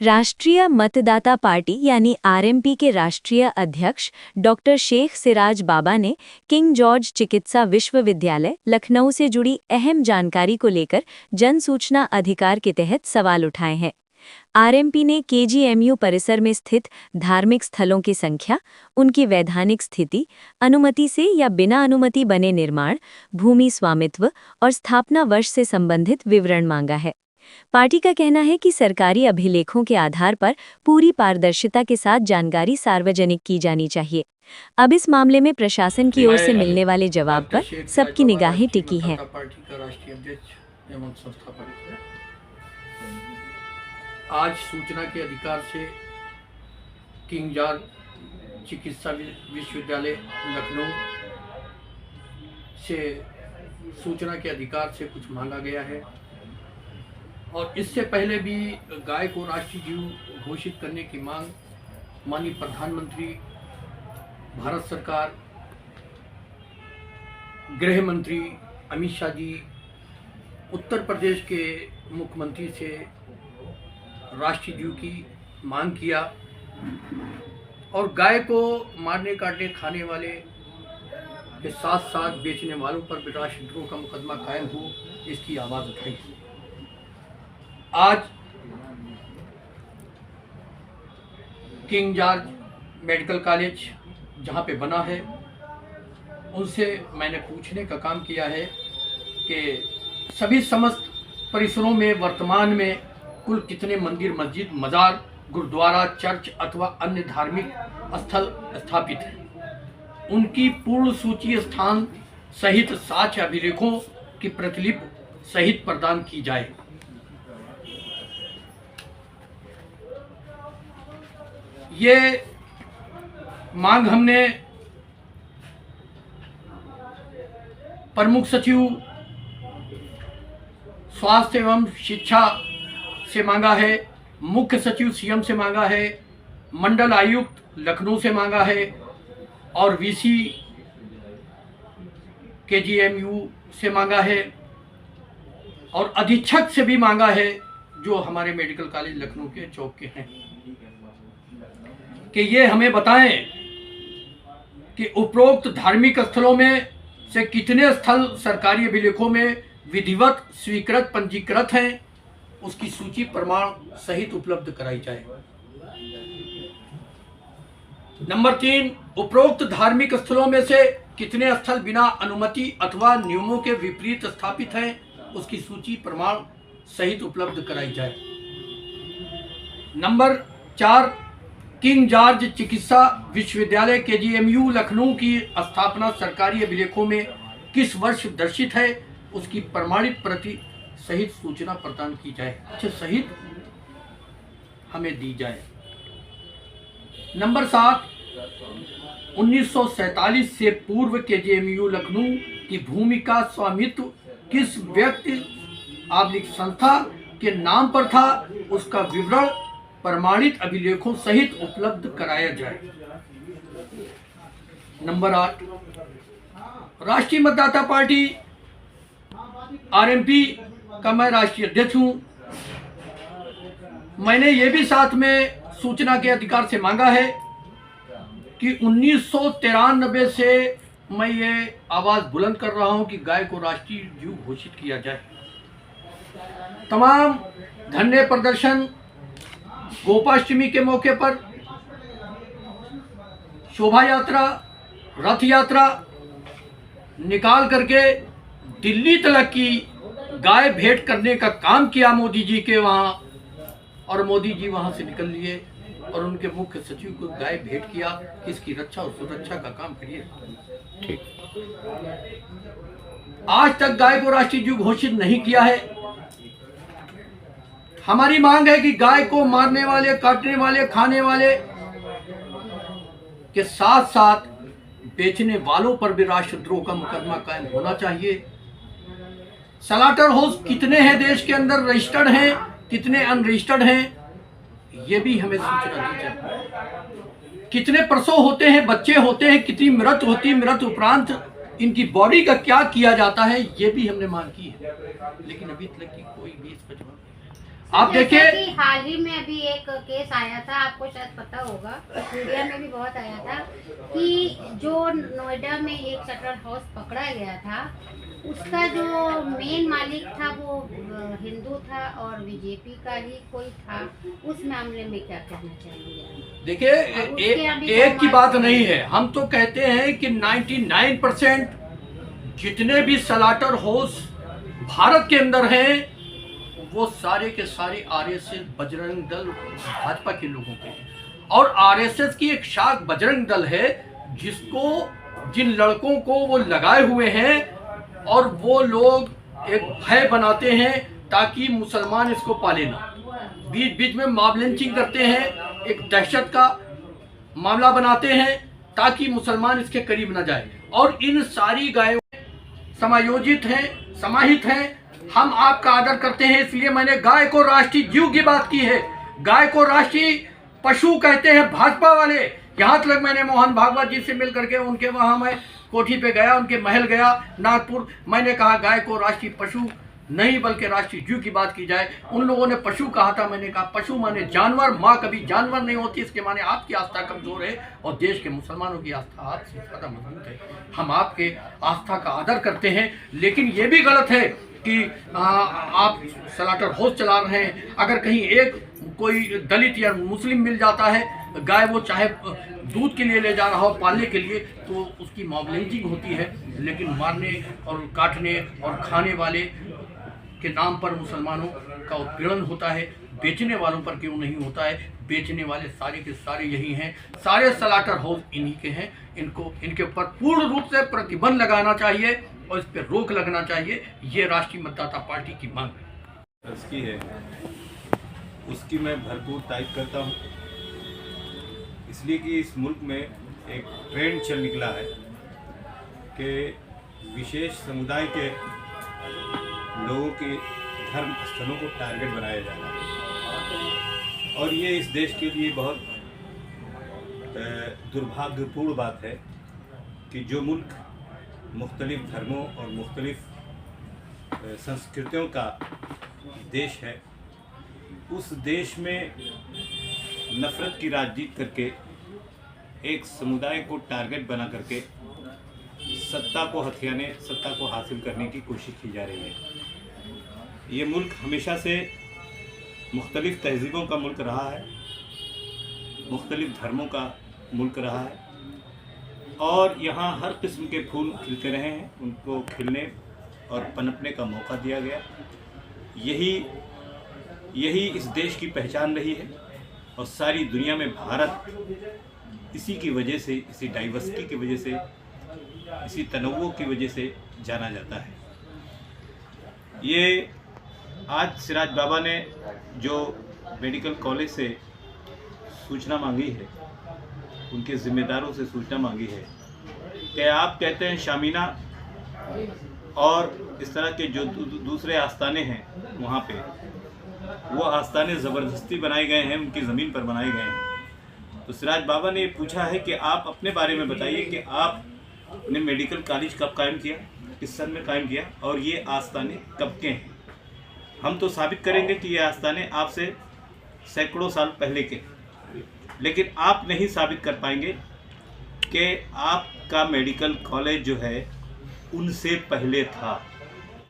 राष्ट्रीय मतदाता पार्टी यानी आरएमपी के राष्ट्रीय अध्यक्ष डॉक्टर शेख सिराज बाबा ने किंग जॉर्ज चिकित्सा विश्वविद्यालय लखनऊ से जुड़ी अहम जानकारी को लेकर जन सूचना अधिकार के तहत सवाल उठाए हैं। आरएमपी ने केजीएमयू परिसर में स्थित धार्मिक स्थलों की संख्या, उनकी वैधानिक स्थिति, अनुमति से या बिना अनुमति बने निर्माण, भूमि स्वामित्व और स्थापना वर्ष से संबंधित विवरण मांगा है। पार्टी का कहना है कि सरकारी अभिलेखों के आधार पर पूरी पारदर्शिता के साथ जानकारी सार्वजनिक की जानी चाहिए। अब इस मामले में प्रशासन की ओर से मिलने वाले जवाब पर सबकी निगाहें टिकी हैं। आज सूचना के अधिकार से किंग जॉर्ज चिकित्सा विश्वविद्यालय लखनऊ से सूचना के अधिकार से कुछ मांगा गया है और इससे पहले भी गाय को राष्ट्रीय जीव घोषित करने की मांग माननीय प्रधानमंत्री, भारत सरकार, गृह मंत्री अमित शाह जी, उत्तर प्रदेश के मुख्यमंत्री से राष्ट्रीय जीव की मांग किया और गाय को मारने काटने खाने वाले के साथ साथ बेचने वालों पर भी राष्ट्रद्रोह का मुकदमा कायम हो, इसकी आवाज़ उठाई। आज किंग जॉर्ज मेडिकल कॉलेज जहाँ पे बना है उनसे मैंने पूछने का काम किया है कि सभी समस्त परिसरों में वर्तमान में कुल कितने मंदिर, मस्जिद, मजार, गुरुद्वारा, चर्च अथवा अन्य धार्मिक स्थल स्थापित हैं। उनकी पूर्ण सूची स्थान सहित साक्ष्य अभिलेखों की प्रतिलिपि सहित प्रदान की जाए। ये मांग हमने प्रमुख सचिव स्वास्थ्य एवं शिक्षा से मांगा है, मुख्य सचिव सीएम से मांगा है, मंडल आयुक्त लखनऊ से मांगा है और वीसी केजीएमयू से मांगा है और अधीक्षक से भी मांगा है जो हमारे मेडिकल कॉलेज लखनऊ के चौक के हैं कि ये हमें बताएं कि उपरोक्त धार्मिक स्थलों में से कितने स्थल सरकारी अभिलेखों में विधिवत स्वीकृत पंजीकृत हैं, उसकी सूची प्रमाण सहित उपलब्ध कराई जाए। नंबर 3, उपरोक्त धार्मिक स्थलों में से कितने स्थल बिना अनुमति अथवा नियमों के विपरीत स्थापित हैं, उसकी सूची प्रमाण सहित उपलब्ध कराई जाए। नंबर 4, किंग जॉर्ज चिकित्सा विश्वविद्यालय केजीएमयू लखनऊ की स्थापना सरकारी अभिलेखों में किस वर्ष दर्शित है, उसकी प्रमाणित प्रति सहित सूचना प्रदान की जाए, सहित हमें दी जाए। नंबर 7, 1947 से पूर्व केजीएमयू लखनऊ की भूमि का स्वामित्व किस व्यक्ति संस्था के नाम पर था, उसका विवरण प्रमाणित अभिलेखों सहित उपलब्ध कराया जाए। नंबर 8, राष्ट्रीय मतदाता पार्टी आरएमपी का मैं राष्ट्रीय अध्यक्ष हूं। मैंने ये भी साथ में सूचना के अधिकार से मांगा है कि 1993 से मैं ये आवाज बुलंद कर रहा हूं कि गाय को राष्ट्रीय जीव घोषित किया जाए। तमाम धरने प्रदर्शन, गोपाष्टमी के मौके पर शोभा यात्रा, रथ यात्रा निकाल करके दिल्ली तक की गाय भेंट करने का काम किया मोदी जी के वहाँ, और मोदी जी वहाँ से निकल लिए और उनके मुख्य सचिव को गाय भेंट किया कि इसकी रक्षा और सुरक्षा का काम करिए। ठीक, आज तक गाय को राष्ट्रीय जीव घोषित नहीं किया है। हमारी मांग है कि गाय को मारने वाले, काटने वाले, खाने वाले के साथ साथ बेचने वालों पर भी राष्ट्रद्रोह का मुकदमा कायम होना चाहिए। स्लॉटर हाउस कितने हैं देश के अंदर, रजिस्टर्ड हैं, कितने अनरजिस्टर्ड हैं, ये भी हमें सूचना दी जाए। कितने प्रसव होते हैं, बच्चे होते हैं, कितनी मृत्यु होती है, मृत्यु उपरांत इनकी बॉडी का क्या किया जाता है, ये भी हमने मांग की है, लेकिन अभी तक की कोई भी इस पर जवाब नहीं है। आप देखिए जैसा कि हाल ही में अभी एक केस आया था, आपको शायद पता होगा, मीडिया में भी बहुत आया था कि जो नोएडा में एक शटर हाउस पकड़ा गया था, उसका जो मेन मालिक था वो हिंदू था और बीजेपी का ही कोई था। उस मामले में क्या कहना चाहिए? देखिए एक की बात नहीं है, हम तो कहते हैं कि 99% जितने भी सलाटर हाउस भारत के अंदर हैं वो सारे के सारे आरएसएस, बजरंग दल, भाजपा के लोगों के हैं। और आरएसएस की एक शाख बजरंग दल है जिसको, जिन लड़कों को वो लगाए हुए हैं और वो लोग एक भय बनाते हैं ताकि मुसलमान इसको पाले ना। बीच बीच में मॉब लिंचिंग करते हैं, एक दहशत का मामला बनाते हैं ताकि मुसलमान इसके करीब ना जाए। और इन सारी गायों समायोजित हैं, समाहित हैं। हम आपका आदर करते हैं, इसलिए मैंने गाय को राष्ट्रीय जीव की बात की है। गाय को राष्ट्रीय पशु कहते हैं भाजपा वाले। यहाँ तक मैंने मोहन भागवत जी से मिल करके उनके वहाँ मैं कोठी पे गया, उनके महल गया नागपुर। मैंने कहा गाय को राष्ट्रीय पशु नहीं बल्कि राष्ट्रीय जीव की बात की जाए। उन लोगों ने पशु कहा था, मैंने कहा पशु माने जानवर, माँ कभी जानवर नहीं होती। इसके माने आपकी आस्था कमजोर है और देश के मुसलमानों की आस्था आपसे ज़्यादा मजबूत है। हम आपके आस्था का आदर करते हैं, लेकिन ये भी गलत है कि आप सलाटर हाउस चला रहे हैं। अगर कहीं एक कोई दलित या मुस्लिम मिल जाता है, गाय वो चाहे दूध के लिए ले जा रहा हो, पालने के लिए, तो उसकी मॉब लिंचिंग होती है। लेकिन मारने और काटने और खाने वाले के नाम पर मुसलमानों का उत्पीड़न होता है। बेचने वालों पर क्यों नहीं होता है? बेचने वाले सारे के सारे यही हैं, सारे सलाटर हाउस इन्हीं के हैं। इनको, इनके ऊपर पूर्ण रूप से प्रतिबंध लगाना चाहिए और इस पर रोक लगना चाहिए। ये राष्ट्रीय मतदाता पार्टी की मांग है। उसकी है, उसकी मैं भरपूर तारीफ करता हूँ, इसलिए कि इस मुल्क में एक ट्रेंड चल निकला है कि विशेष समुदाय के लोगों के धर्म स्थलों को टारगेट बनाया जा रहा है। और ये इस देश के लिए बहुत दुर्भाग्यपूर्ण बात है कि जो मुल्क मुख्तलिफ धर्मों और मुख्तलिफ संस्कृतियों का देश है, उस देश में नफ़रत की राजनीति करके एक समुदाय को टारगेट बना करके सत्ता को हथियाने, सत्ता को हासिल करने की कोशिश की जा रही है। ये मुल्क हमेशा से मुख्तलिफ तहज़ीबों का मुल्क रहा है, मुख्तलिफ धर्मों का मुल्क रहा है और यहाँ हर किस्म के फूल खिलते रहे हैं, उनको खिलने और पनपने का मौका दिया गया। यही इस देश की पहचान रही है और सारी दुनिया में भारत इसी की वजह से, इसी डाइवर्सिटी की वजह से, इसी तनव्वुर की वजह से जाना जाता है। ये आज सिराज बाबा ने जो मेडिकल कॉलेज से सूचना मांगी है, उनके ज़िम्मेदारों से सूचना मांगी है कि आप कहते हैं शामीना और इस तरह के जो दूसरे आस्थाने हैं वहाँ पे, वो आस्थाने ज़बरदस्ती बनाए गए हैं, उनकी ज़मीन पर बनाए गए हैं। तो सिराज बाबा ने पूछा है कि आप अपने बारे में बताइए कि आपने मेडिकल कॉलेज कब कायम किया, किस सन में कायम किया और ये आस्थाने कब के हैं। हम तो साबित करेंगे कि ये आस्थाने आपसे सैकड़ों साल पहले के, लेकिन आप नहीं साबित कर पाएंगे कि आपका मेडिकल कॉलेज जो है उनसे पहले था।